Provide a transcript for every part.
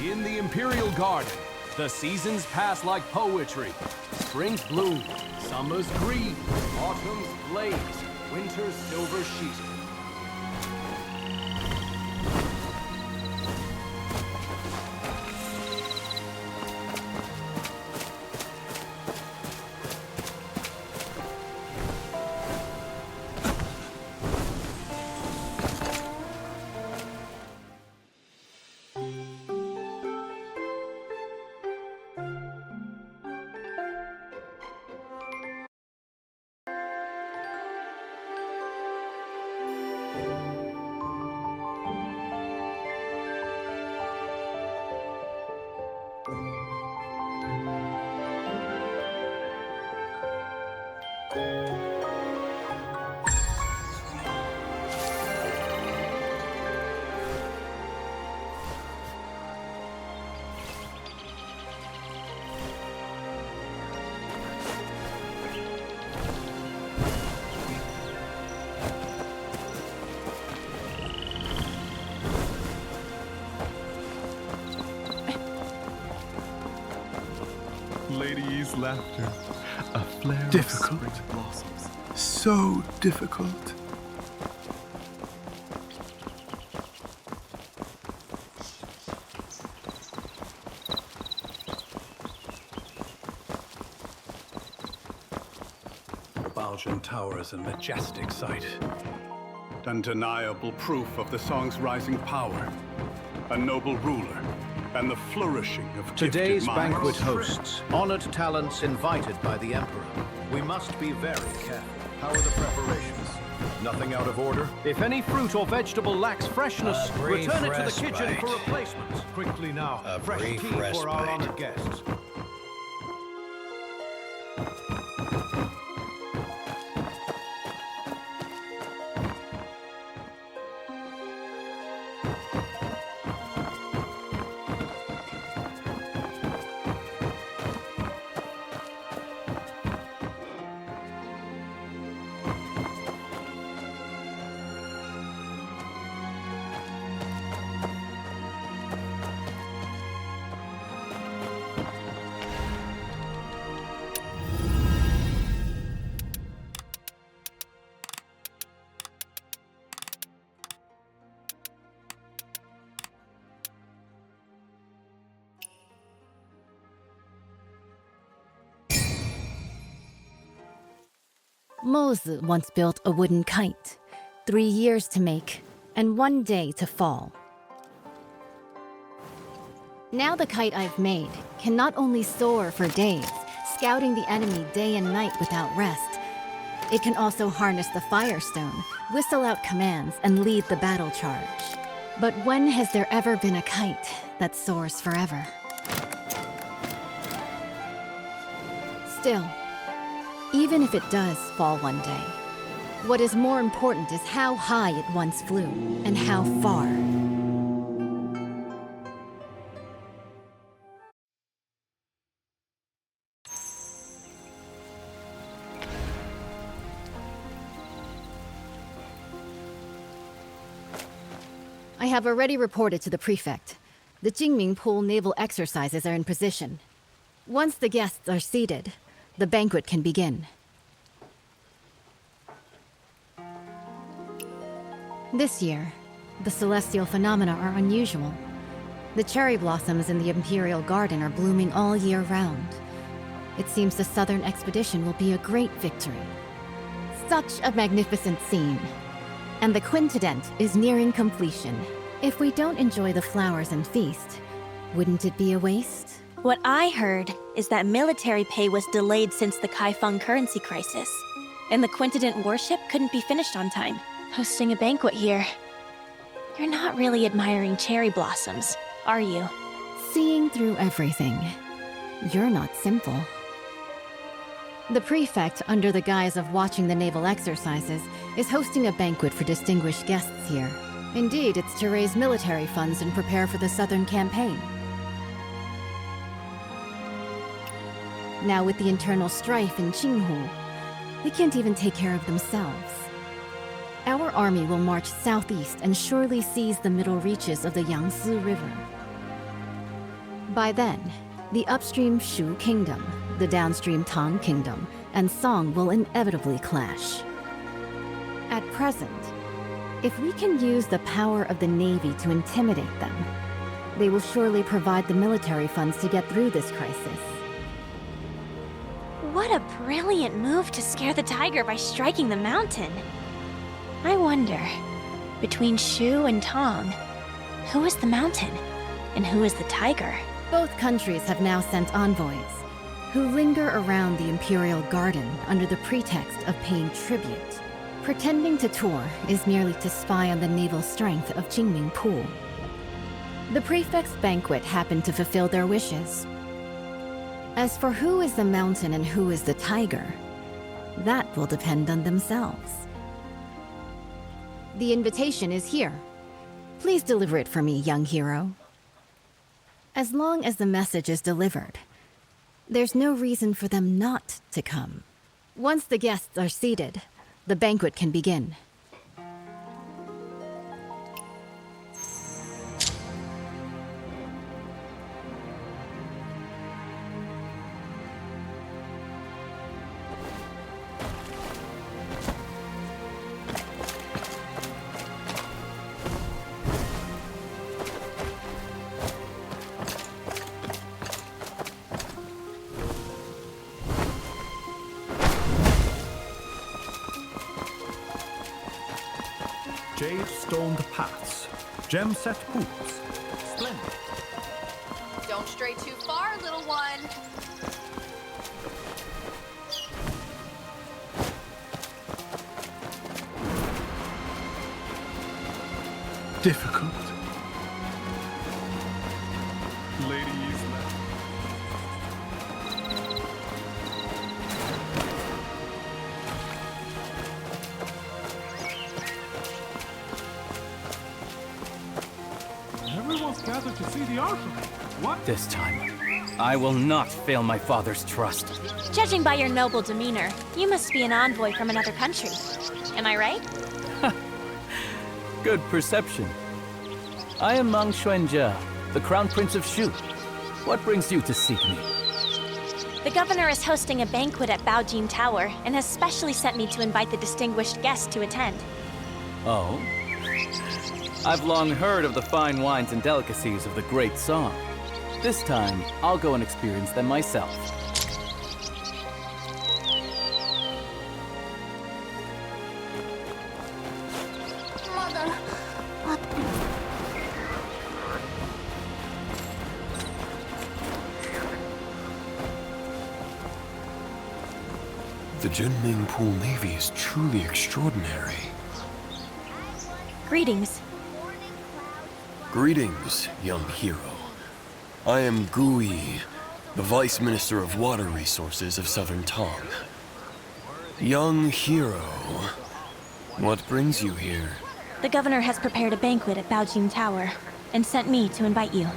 In the Imperial Garden, the seasons pass like poetry. Spring's bloom, summer's green, autumn's blaze, winter's silver sheeting. Lady's laughter, a flare Difficult. of spring blossoms. So difficult. The Baljan Tower is a majestic sight. Undeniable proof of the song's rising power. A noble ruler, and the flourishing of Today's gifted minds. banquet hosts honored talents invited by the Emperor. We must be very careful. How are the preparations? Nothing out of order? If any fruit or vegetable lacks freshness, brief return it to the respite. kitchen for replacement. Quickly now, A fresh brief tea for our respite. honored guests. Mose once built a wooden kite, 3 years to make, and 1 day to fall. Now the kite I've made can not only soar for days, scouting the enemy day and night without rest, it can also harness the Firestone, whistle out commands, and lead the battle charge. But when has there ever been a kite that soars forever? Still, even if it does fall one day, what is more important is how high it once flew, and how far. I have already reported to the prefect. The Jinming pool naval exercises are in position. Once the guests are seated, the banquet can begin. This year, the celestial phenomena are unusual. The cherry blossoms in the Imperial Garden are blooming all year round. It seems the Southern expedition will be a great victory. Such a magnificent scene. And the quintessence is nearing completion. If we don't enjoy the flowers and feast, wouldn't it be a waste? What I heard is that military pay was delayed since the Kaifeng currency crisis, and the Quintident warship couldn't be finished on time. Hosting a banquet here. You're not really admiring cherry blossoms, are you? Seeing through everything. You're not simple. The prefect, under the guise of watching the naval exercises, is hosting a banquet for distinguished guests here. Indeed, it's to raise military funds and prepare for the Southern campaign. Now with the internal strife in Qinghu, they can't even take care of themselves. Our army will march southeast and surely seize the middle reaches of the Yangtze River. By then, the upstream Shu Kingdom, the downstream Tang Kingdom, and Song will inevitably clash. At present, if we can use the power of the Navy to intimidate them, they will surely provide the military funds to get through this crisis. What a brilliant move to scare the tiger by striking the mountain. I wonder, between Shu and Tong, who is the mountain and who is the tiger? Both countries have now sent envoys, who linger around the Imperial Garden under the pretext of paying tribute. Pretending to tour is merely to spy on the naval strength of Jinming Pool. The prefect's banquet happened to fulfill their wishes. As for who is the mountain and who is the tiger, that will depend on themselves. The invitation is here. Please deliver it for me, young hero. As long as the message is delivered, there's no reason for them not to come. Once the guests are seated, the banquet can begin. Jade-stoned paths, gem-set hoops. Splendid. Don't stray too far, little one. Difficult. Ladies left. Everyone's gathered to see the archery. What? This time, I will not fail my father's trust. Judging by your noble demeanor, you must be an envoy from another country. Am I right? Good perception. I am Mang Xuanjia, the Crown Prince of Shu. What brings you to seek me? The governor is hosting a banquet at Baojin Tower and has specially sent me to invite the distinguished guests to attend. Oh? I've long heard of the fine wines and delicacies of the Great Song. This time, I'll go and experience them myself. Mother, The Jinming Pool Navy is truly extraordinary. Greetings. Greetings, young hero. I am Gui, the Vice Minister of Water Resources of Southern Tong. Young hero, what brings you here? The governor has prepared a banquet at Baojin Tower and sent me to invite you.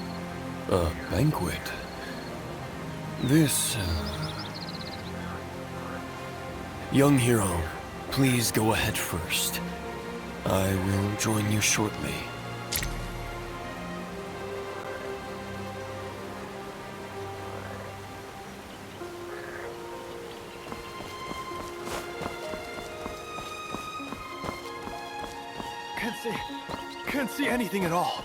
A banquet? This, Young hero, please go ahead first. I will join you shortly. Can't see anything at all.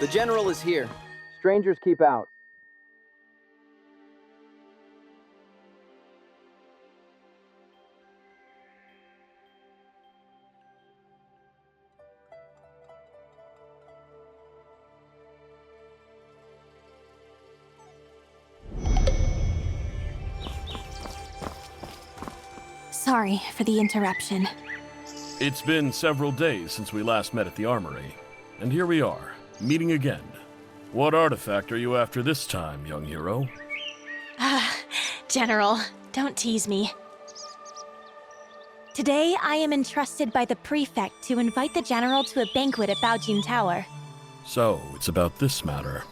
The general is here. Strangers keep out. Sorry for the interruption. It's been several days since we last met at the armory, and here we are, meeting again. What artifact are you after this time, young hero? General, don't tease me. Today, I am entrusted by the prefect to invite the general to a banquet at Baojin Tower. So, it's about this matter.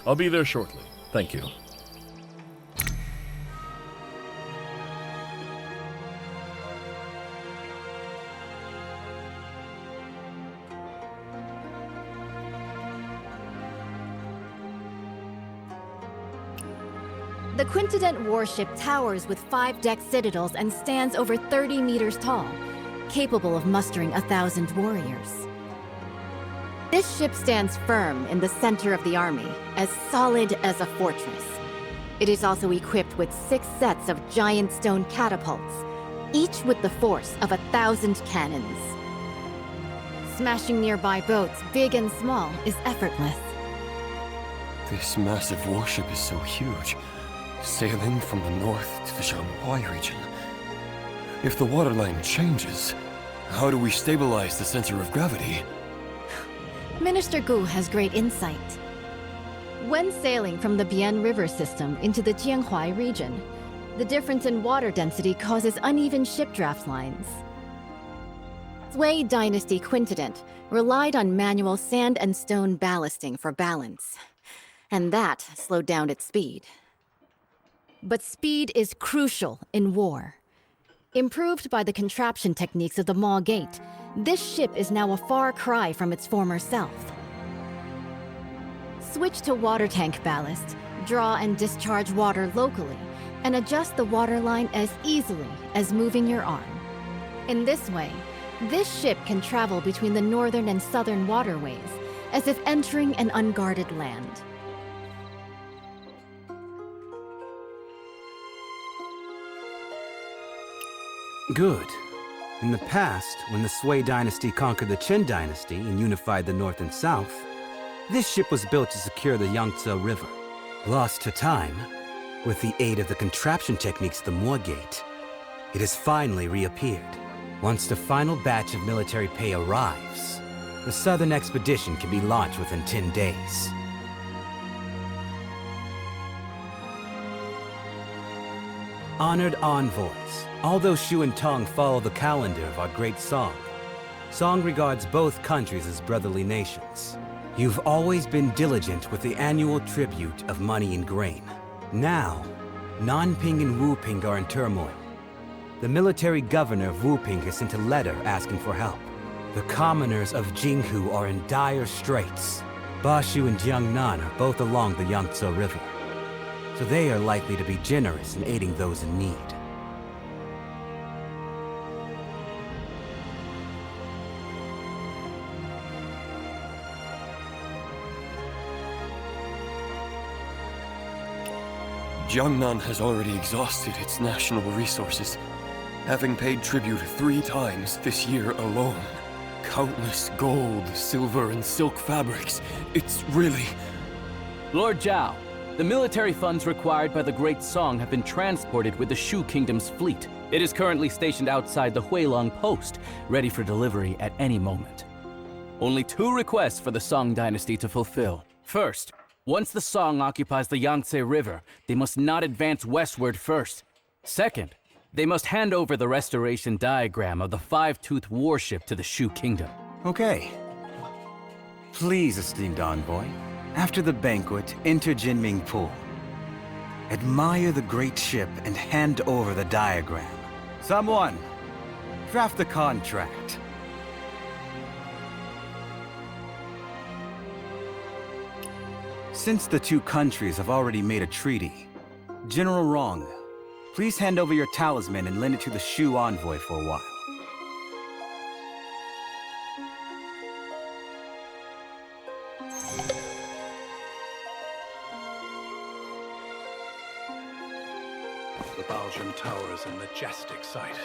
I'll be there shortly. Thank you. The Quintident warship towers with 5-deck citadels and stands over 30 meters tall, capable of mustering 1,000 warriors. This ship stands firm in the center of the army, as solid as a fortress. It is also equipped with 6 sets of giant stone catapults, each with the force of 1,000 cannons. Smashing nearby boats, big and small, is effortless. This massive warship is so huge, sailing from the north to the Shanghai region. If the waterline changes, how do we stabilize the center of gravity? Minister Gu has great insight. When sailing from the Bian River system into the Jianhuai region, the difference in water density causes uneven ship draft lines. Sui Dynasty Quintident relied on manual sand and stone ballasting for balance, and that slowed down its speed. But speed is crucial in war. Improved by the contraption techniques of the Maw Gate, this ship is now a far cry from its former self. Switch to water tank ballast, draw and discharge water locally, and adjust the waterline as easily as moving your arm. In this way, this ship can travel between the northern and southern waterways, as if entering an unguarded land. Good. In the past, when the Sui dynasty conquered the Qin dynasty and unified the north and south, this ship was built to secure the Yangtze River. Lost to time, with the aid of the contraption techniques of the Maw Gate, it has finally reappeared. Once the final batch of military pay arrives, the southern expedition can be launched within 10 days. Honored envoys, although Shu and Tong follow the calendar of our great Song, Song regards both countries as brotherly nations. You've always been diligent with the annual tribute of money and grain. Now, Nanping and Wuping are in turmoil. The military governor of Wuping has sent a letter asking for help. The commoners of Jinghu are in dire straits. Bashu and Jiangnan are both along the Yangtze River, so they are likely to be generous in aiding those in need. Jiangnan has already exhausted its national resources, having paid tribute 3 times this year alone. Countless gold, silver, and silk fabrics. It's really... Lord Zhao, the military funds required by the Great Song have been transported with the Shu Kingdom's fleet. It is currently stationed outside the Huilong post, ready for delivery at any moment. Only 2 requests for the Song dynasty to fulfill. First, once the Song occupies the Yangtze River, they must not advance westward first. Second, they must hand over the restoration diagram of the 5-toothed warship to the Shu Kingdom. Okay. Please, esteemed envoy, after the banquet, enter Jinming Pool. Admire the great ship and hand over the diagram. Someone, draft the contract. Since the 2 countries have already made a treaty, General Murong, please hand over your talisman and lend it to the Shu envoy for a while. The Baojin Tower is a majestic sight.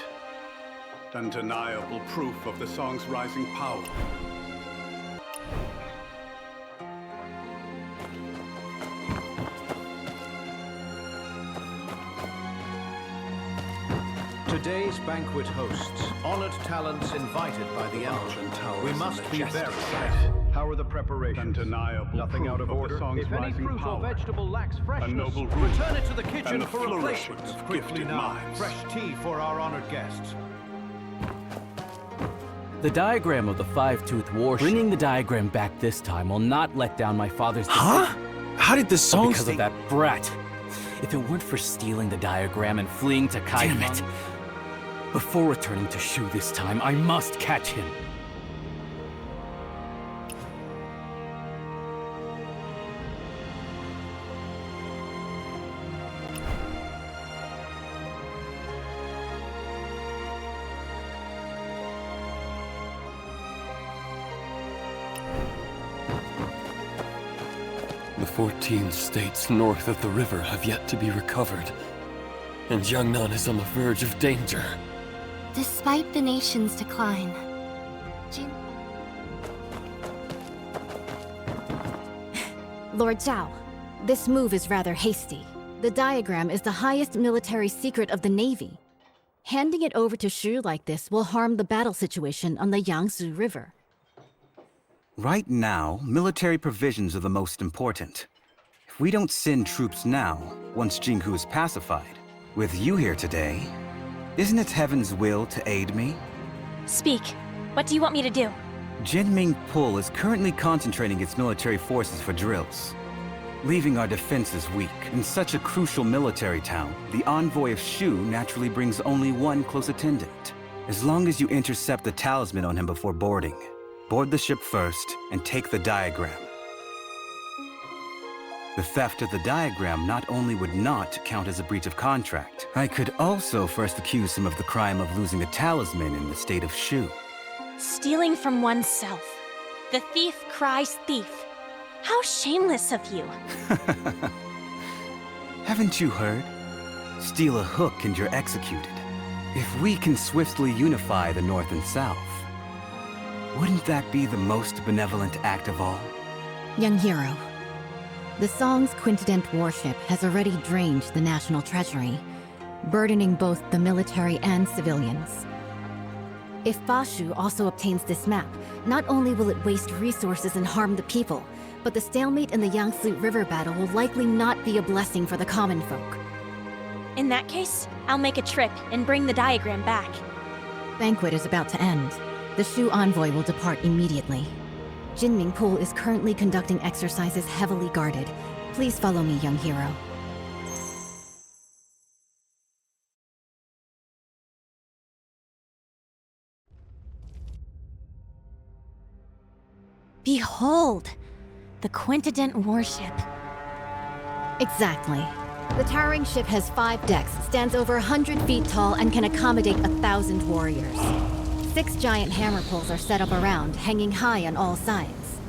Undeniable proof of the Song's rising power. Today's banquet hosts honored talents invited by the Emperor. We must be very careful. How are the preparations? Undeniable Nothing out of order. If any fruit or vegetable lacks freshness, return it to the kitchen for replacement. Quickly now, fresh tea for our honored guests. The diagram of the five-tooth warship. Bringing the diagram back this time will not let down my father's Huh? How did the song because of that brat. If it weren't for stealing the diagram and fleeing to Kai Damn it. before returning to Shu this time, I must catch him. The 14 states north of the river have yet to be recovered, and Jiangnan is on the verge of danger. Despite the nation's decline, Lord Zhao, this move is rather hasty. The diagram is the highest military secret of the Navy. Handing it over to Shu like this will harm the battle situation on the Yangtze River. Right now, military provisions are the most important. If we don't send troops now, once Jinghu is pacified, with you here today, isn't it heaven's will to aid me? Speak. What do you want me to do? Jinming Pul is currently concentrating its military forces for drills, leaving our defenses weak. In such a crucial military town, the envoy of Shu naturally brings only one close attendant. As long as you intercept the talisman on him before boarding, board the ship first and take the diagram. The theft of the diagram not only would not count as a breach of contract, I could also first accuse him of the crime of losing a talisman in the state of Shu. Stealing from oneself. The thief cries thief. How shameless of you. Haven't you heard? Steal a hook and you're executed. If we can swiftly unify the North and South, wouldn't that be the most benevolent act of all? Young hero, the Song's Quintident warship has already drained the national treasury, burdening both the military and civilians. If Bashu also obtains this map, not only will it waste resources and harm the people, but the stalemate in the Yangtze River battle will likely not be a blessing for the common folk. In that case, I'll make a trip and bring the diagram back. Banquet is about to end. The Shu envoy will depart immediately. Jinming Pool is currently conducting exercises heavily guarded. Please follow me, young hero. Behold! The Quintident warship. Exactly. The towering ship has 5 decks, stands over 100 feet tall, and can accommodate 1,000 warriors. 6 giant hammer poles are set up around, hanging high on all sides.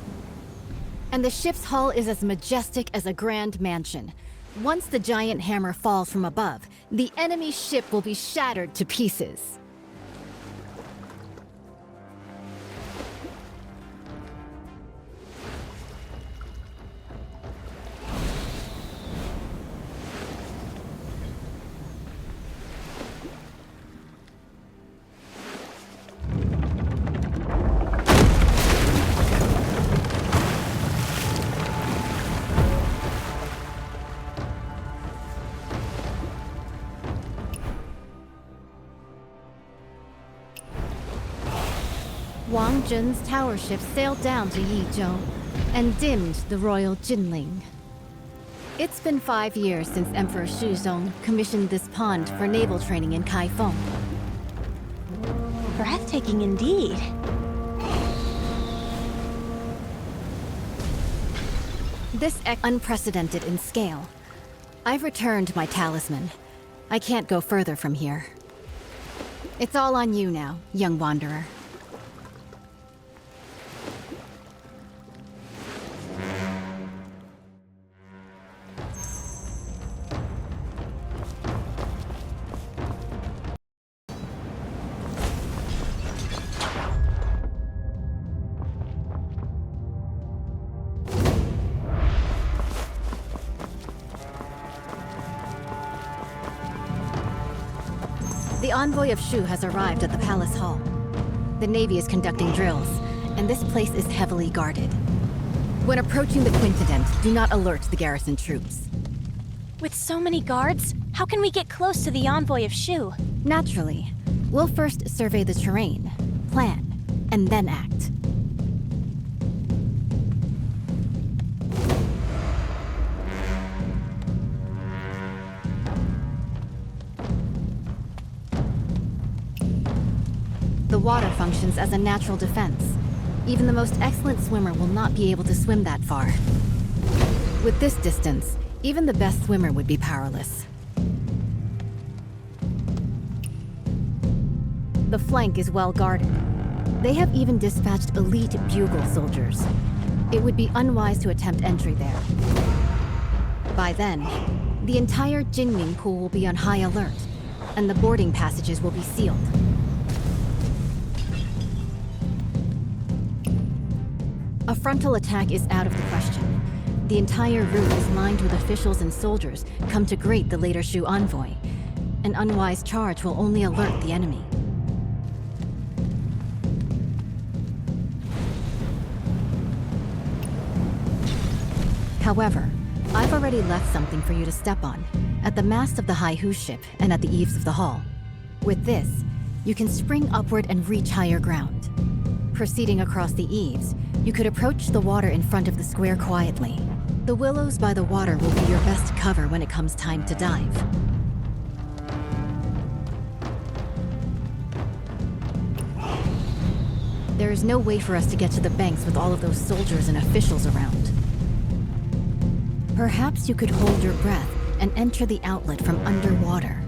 And the ship's hull is as majestic as a grand mansion. Once the giant hammer falls from above, the enemy ship will be shattered to pieces. Wang Zhen's tower ship sailed down to Yizhou and dimmed the royal Jinling. It's been 5 years since Emperor Shuzong commissioned this pond for naval training in Kaifeng. Breathtaking indeed. This unprecedented in scale. I've returned my talisman. I can't go further from here. It's all on you now, young wanderer. The envoy of Shu has arrived at the palace hall. The Navy is conducting drills, and this place is heavily guarded. When approaching the Quintident, do not alert the garrison troops. With so many guards, how can we get close to the envoy of Shu? Naturally. We'll first survey the terrain, plan, and then act. The water functions as a natural defense. Even the most excellent swimmer will not be able to swim that far. With this distance, even the best swimmer would be powerless. The flank is well guarded. They have even dispatched elite bugle soldiers. It would be unwise to attempt entry there. By then, the entire Jinming pool will be on high alert, and the boarding passages will be sealed. A frontal attack is out of the question. The entire route is lined with officials and soldiers come to greet the later Shu envoy. An unwise charge will only alert the enemy. However, I've already left something for you to step on, at the mast of the Haihu ship and at the eaves of the hall. With this, you can spring upward and reach higher ground. Proceeding across the eaves, you could approach the water in front of the square quietly. The willows by the water will be your best cover when it comes time to dive. There is no way for us to get to the banks with all of those soldiers and officials around. Perhaps you could hold your breath and enter the outlet from underwater.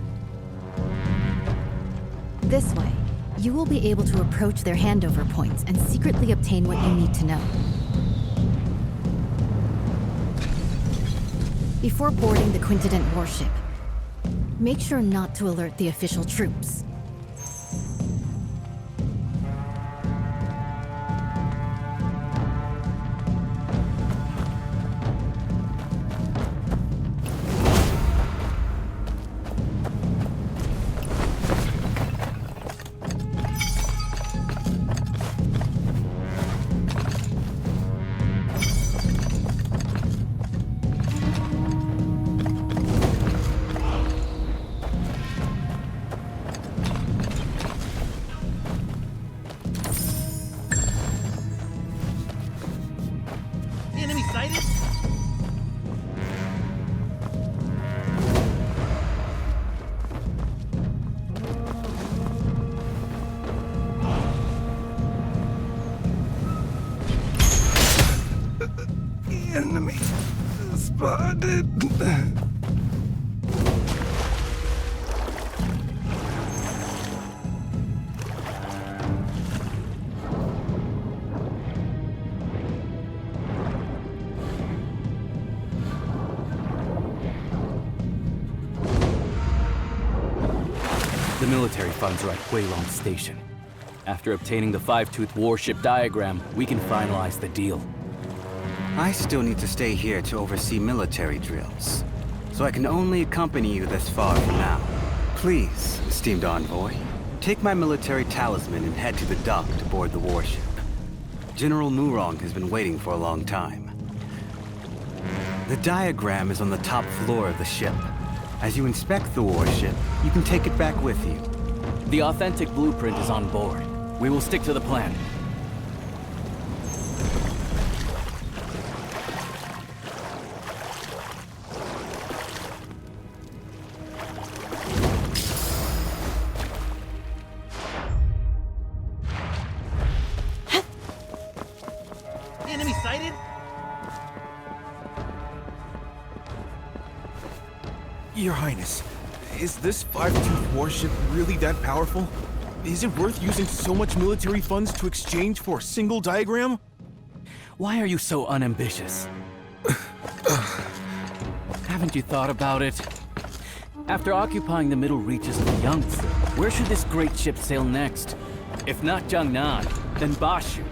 This way, you will be able to approach their handover points and secretly obtain what you need to know. Before boarding the Quintident warship, make sure not to alert the official troops. Enemy spotted. The military funds are at Huilong Station. After obtaining the five-tooth warship diagram, we can finalize the deal. I still need to stay here to oversee military drills, so I can only accompany you this far for now. Please, esteemed envoy, take my military talisman and head to the dock to board the warship. General Murong has been waiting for a long time. The diagram is on the top floor of the ship. As you inspect the warship, you can take it back with you. The authentic blueprint is on board. We will stick to the plan. Enemy sighted? Your Highness, is this five-tooth warship really that powerful? Is it worth using so much military funds to exchange for a single diagram? Why are you so unambitious? Haven't you thought about it? After occupying the middle reaches of the Yangtze, where should this great ship sail next? If not Jiangnan, then Bashu.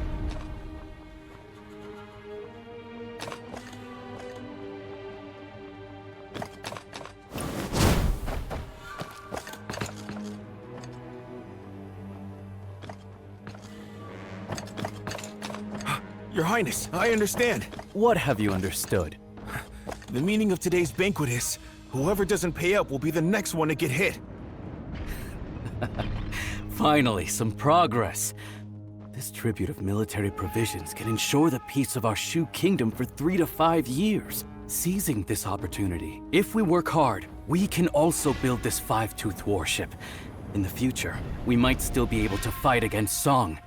Your Highness, I understand. What have you understood? The meaning of today's banquet is, whoever doesn't pay up will be the next one to get hit. Finally, some progress. This tribute of military provisions can ensure the peace of our Shu kingdom for 3 to 5 years. Seizing this opportunity, if we work hard, we can also build this five-toothed warship. In the future, we might still be able to fight against Song.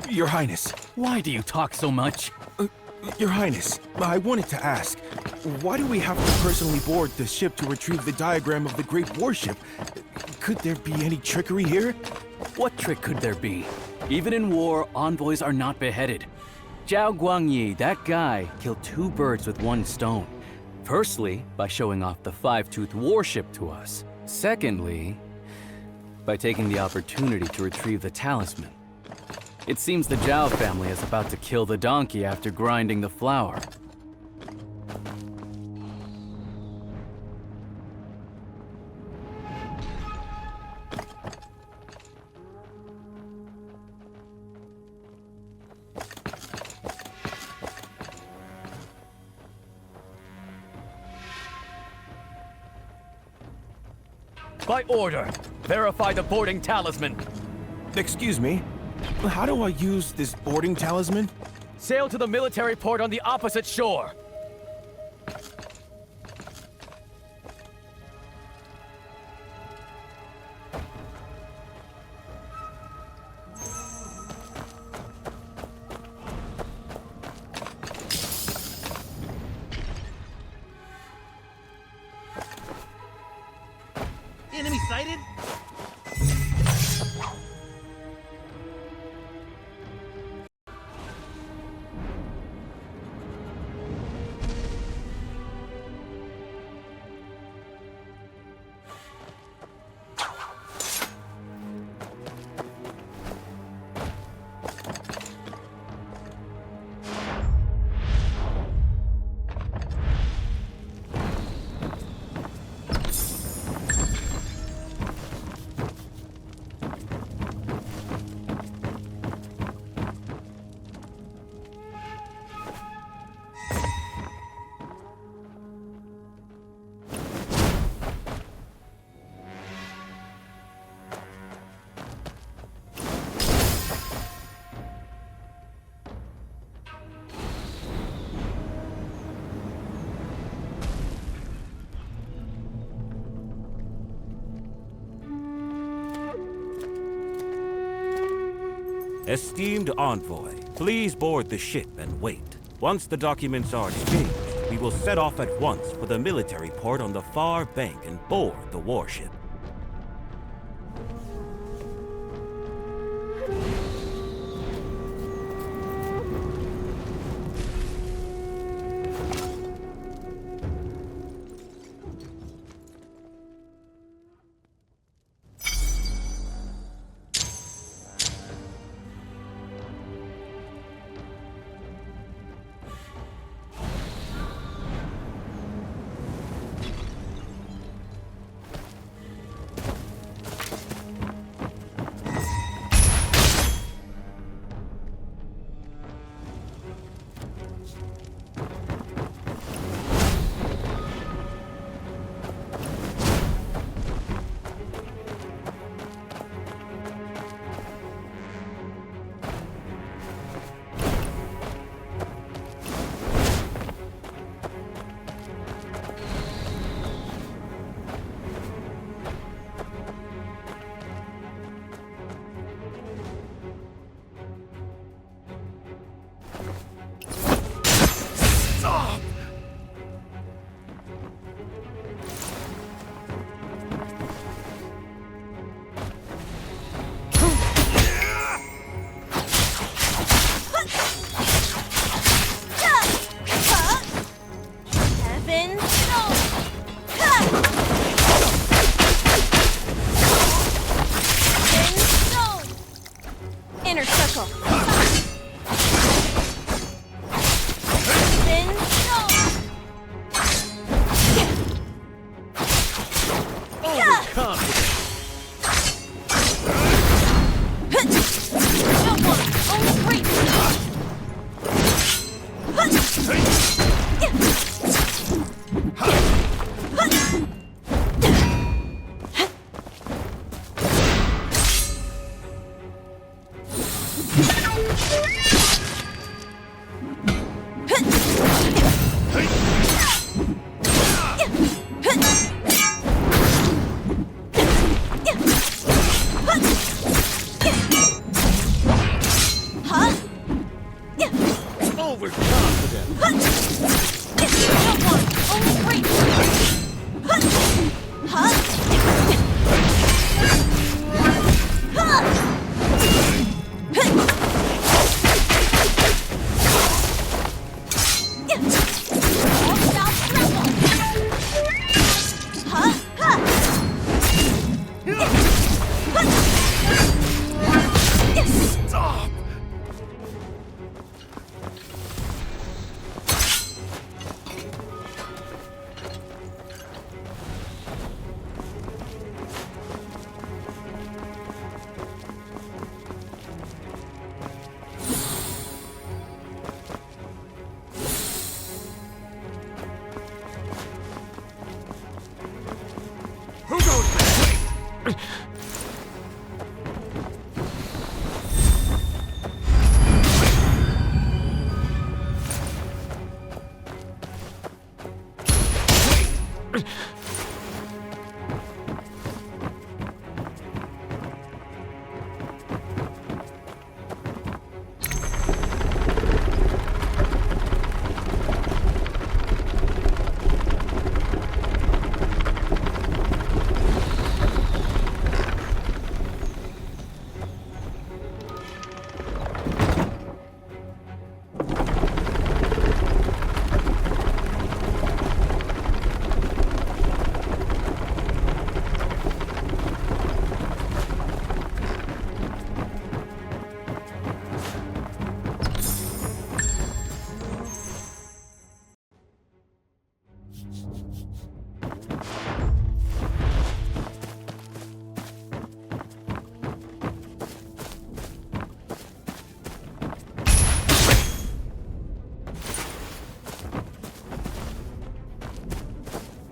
Your Highness. Why do you talk so much? Your Highness, I wanted to ask, why do we have to personally board the ship to retrieve the diagram of the Great Warship? Could there be any trickery here? What trick could there be? Even in war, envoys are not beheaded. Zhao Guangyi, that guy, killed 2 birds with 1 stone. Firstly, by showing off the five-toothed warship to us. Secondly, by taking the opportunity to retrieve the talisman. It seems the Zhao family is about to kill the donkey after grinding the flour. By order, verify the boarding talisman. Excuse me? How do I use this boarding talisman? Sail to the military port on the opposite shore. Enemy sighted? Esteemed envoy, please board the ship and wait. Once the documents are exchanged, we will set off at once for the military port on the far bank and board the warship.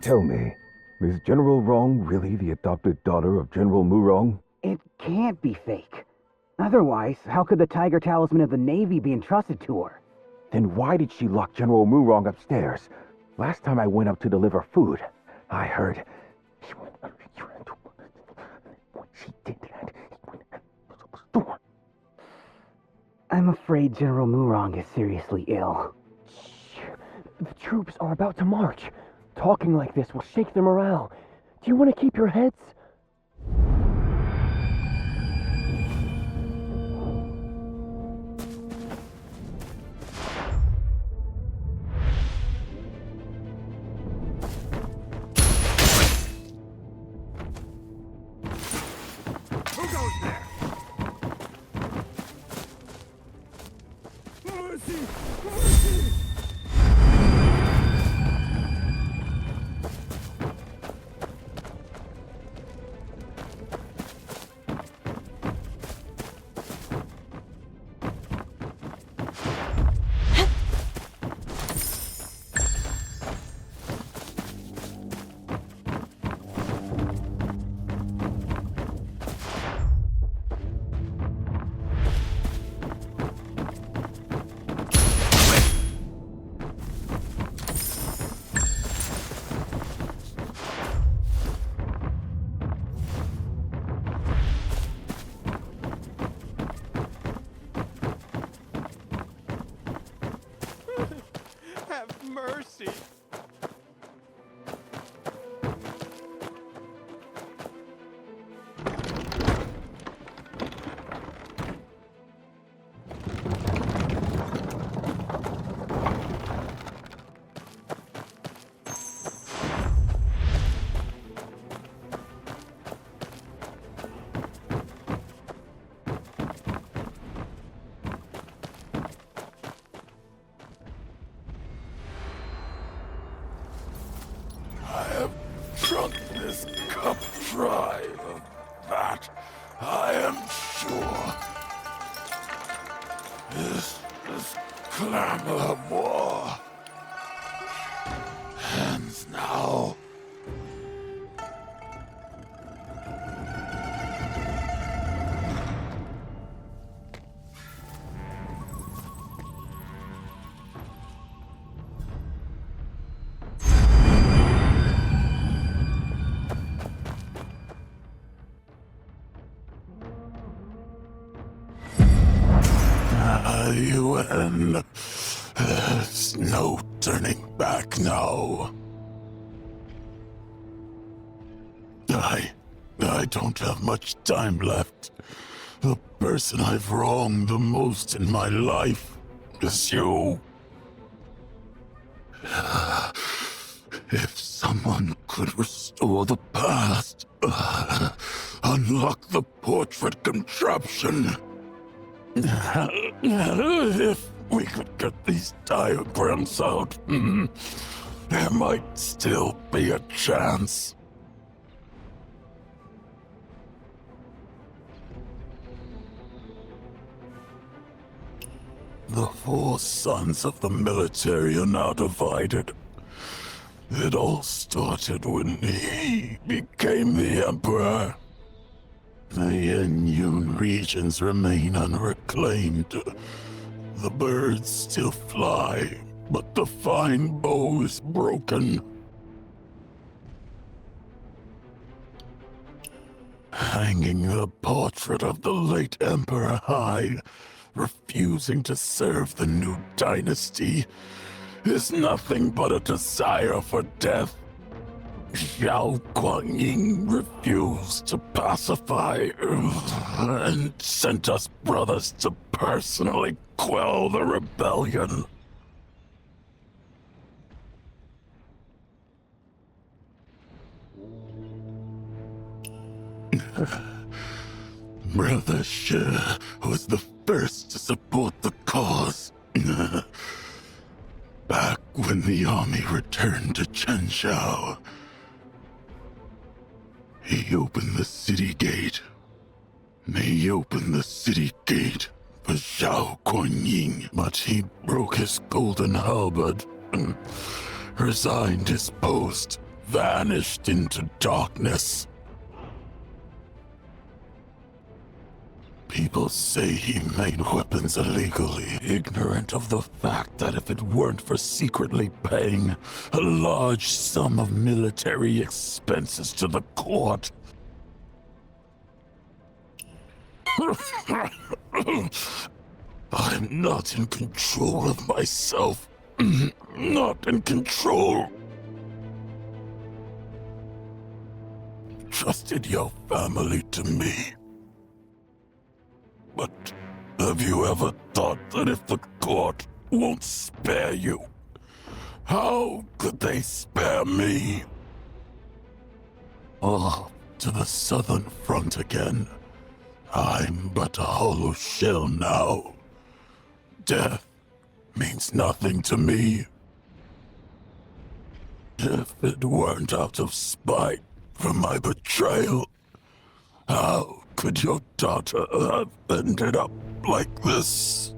Tell me, is General Rong really the adopted daughter of General Murong? It can't be fake. Otherwise, how could the Tiger Talisman of the Navy be entrusted to her? Then why did she lock General Murong upstairs? Last time I went up to deliver food, I heard she did that. I'm afraid General Murong is seriously ill. The troops are about to march. Talking like this will shake their morale. Do you want to keep your heads? Who goes there? Mercy! Mercy! Have mercy. Drunk this cup dry of that, I am sure. This clamor of war ends now. Yuan, there's no turning back now. I don't have much time left. The person I've wronged the most in my life is you. If someone could restore the past, unlock the portrait contraption. If we could get these diagrams out, there might still be a chance. The four sons of the military are now divided. It all started when he became the Emperor. The Yun regions remain unreclaimed. The birds still fly, but the fine bow is broken. Hanging the portrait of the late Emperor high, refusing to serve the new dynasty, is nothing but a desire for death. Xiao Guangying refused to pacify and sent us brothers to personally quell the rebellion. Brother Shi was the first to support the cause. Back when the army returned to Chenshao, he opened the city gate. He opened the city gate for Xiao Guanyin, but he broke his golden halberd, resigned his post, vanished into darkness. People say he made weapons illegally, ignorant of the fact that if it weren't for secretly paying a large sum of military expenses to the court, I'm not in control of myself. Not in control. Trusted your family to me. But have you ever thought that if the court won't spare you, how could they spare me? Oh, to the southern front again. I'm but a hollow shell now. Death means nothing to me. If it weren't out of spite for my betrayal, how could your daughter have ended up like this?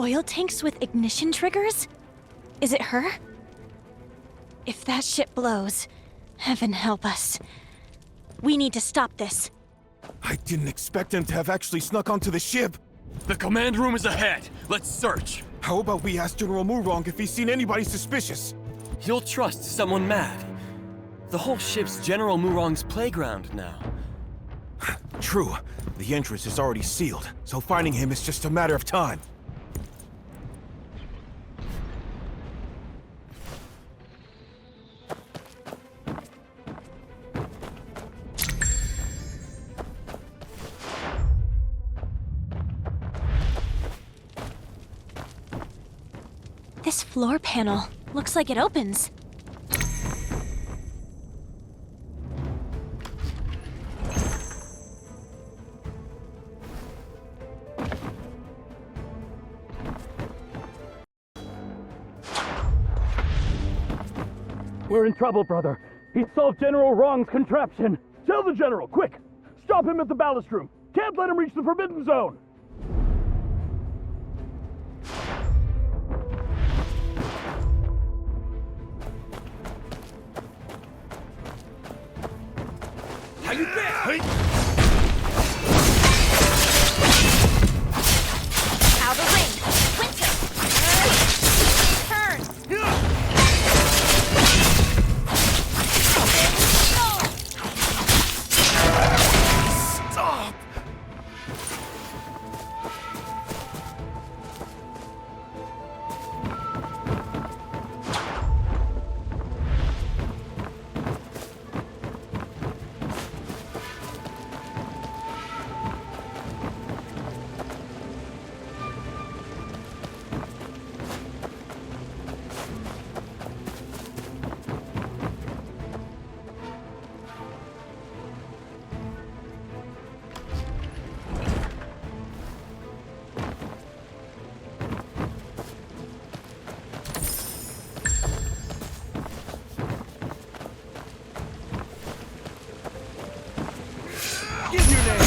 Oil tanks with ignition triggers? Is it her? If that ship blows, heaven help us. We need to stop this. I didn't expect him to have actually snuck onto the ship. The command room is ahead. Let's search. How about we ask General Murong if he's seen anybody suspicious? He'll trust someone mad. The whole ship's General Murong's playground now. True. The entrance is already sealed, so finding him is just a matter of time. This floor panel looks like it opens. We're in trouble, brother. He solved General Wrong's contraption. Tell the General, quick! Stop him at the ballast room. Can't let him reach the Forbidden Zone. How you been? Out of range. Winter. Turn. Stop! Give your name.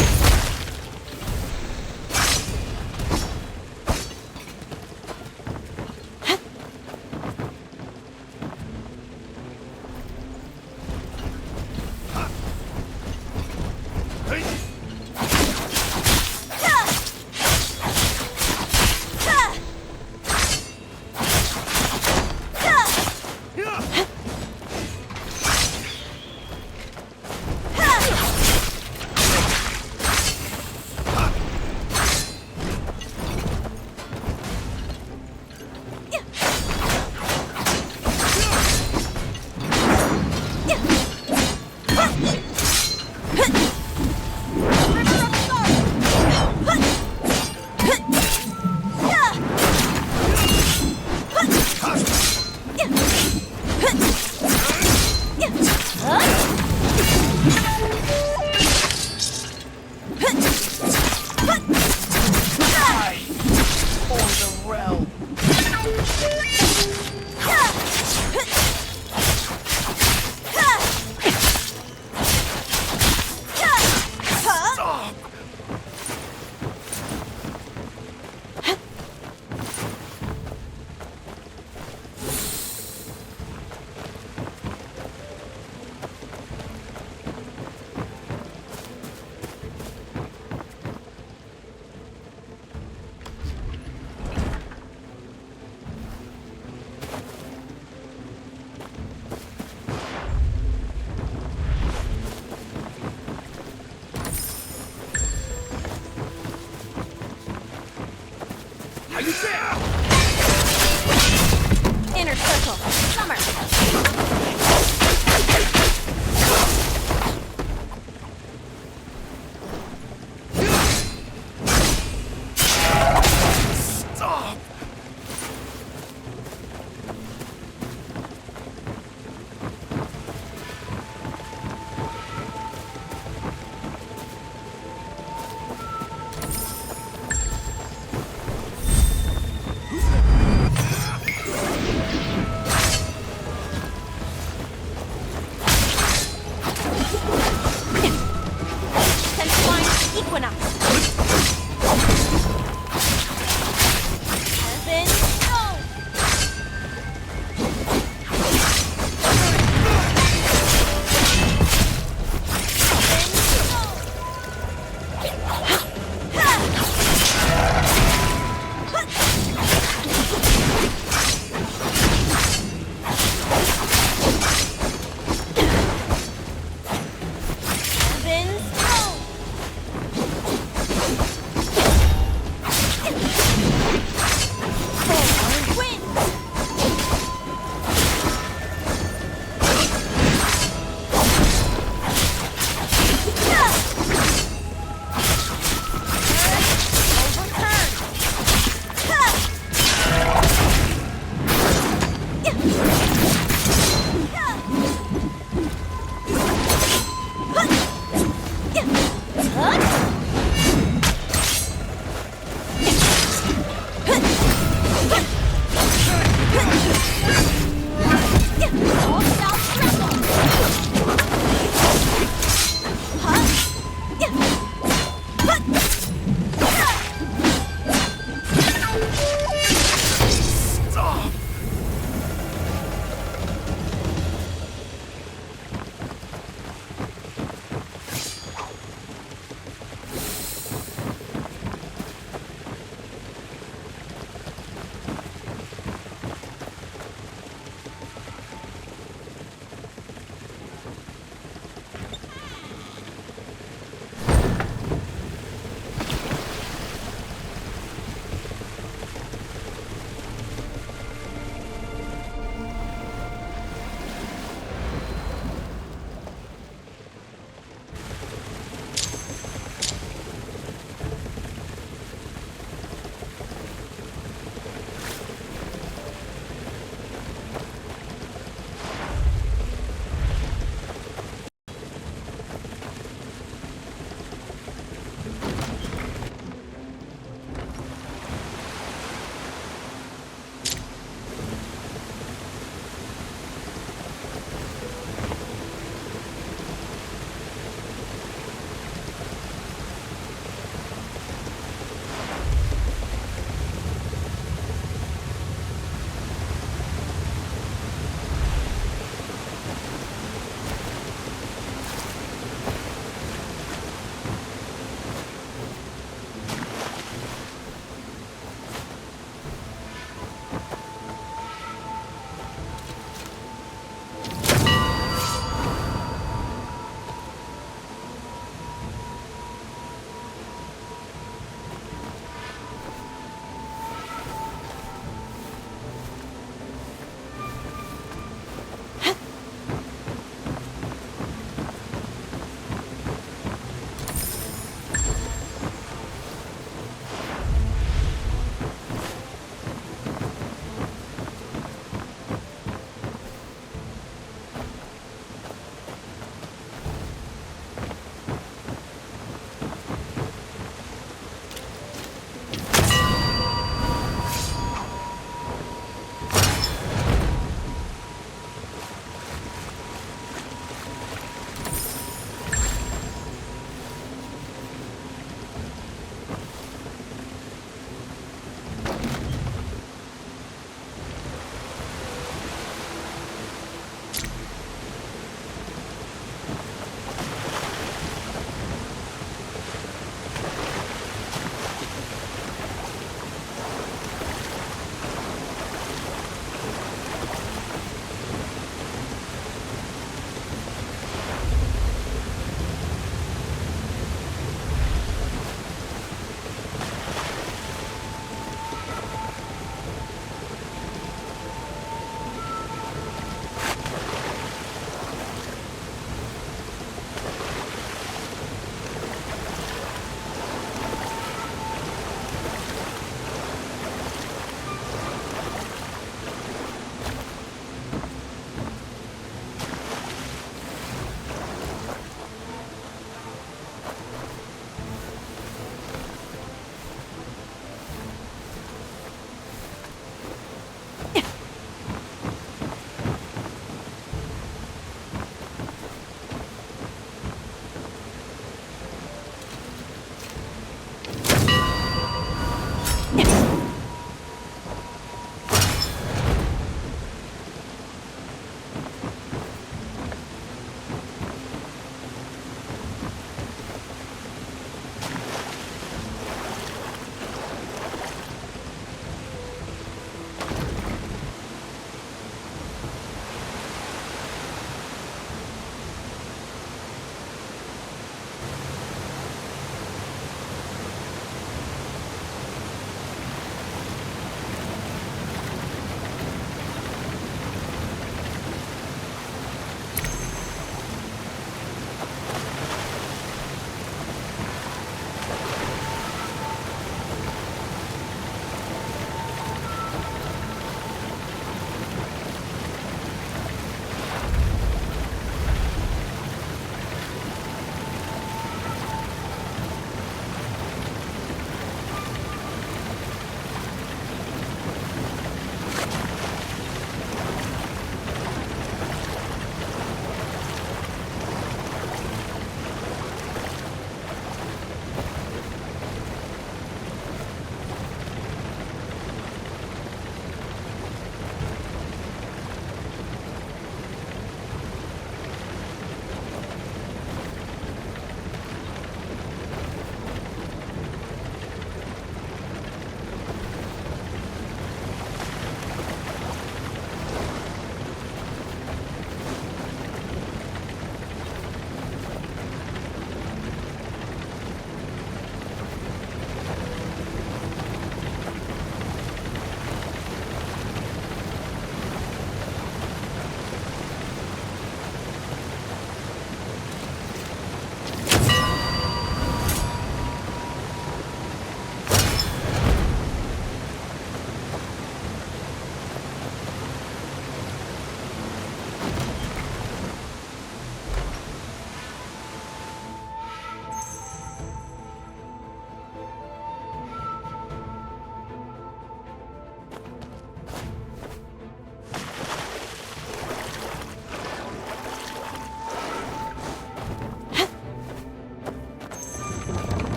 Inner circle. Summer. Stop! Equinox.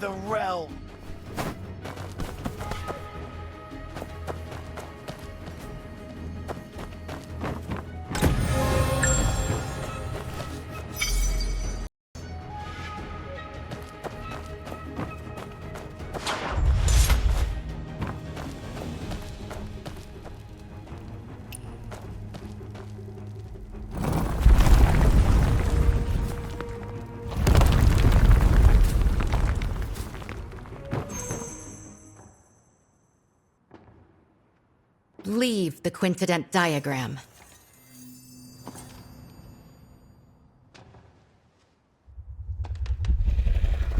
the realm. Leave the quintident diagram.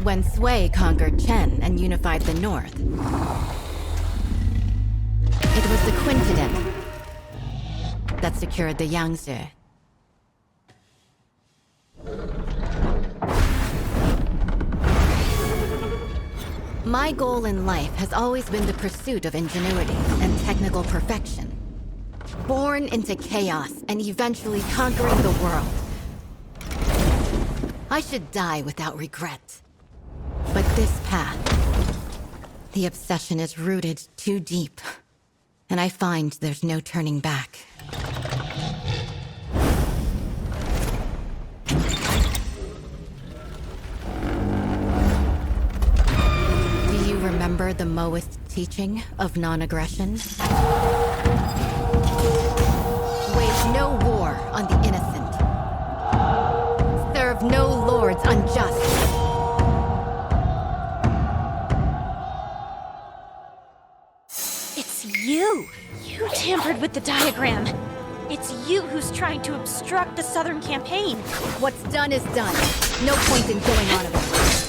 When Sui conquered Chen and unified the north, it was the quintident that secured the Yangtze. My goal in life has always been the pursuit of ingenuity and technical perfection. Born into chaos and eventually conquering the world. I should die without regret. But this path, the obsession is rooted too deep, and I find there's no turning back. Remember the Moist teaching of non-aggression? Wage no war on the innocent. Serve no lords unjust. It's you! You tampered with the diagram. It's you who's trying to obstruct the Southern campaign. What's done is done. No point in going on about it.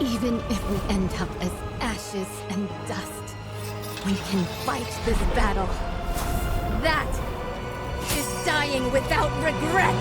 Even if we end up as ashes and dust, we can fight this battle. That is dying without regret!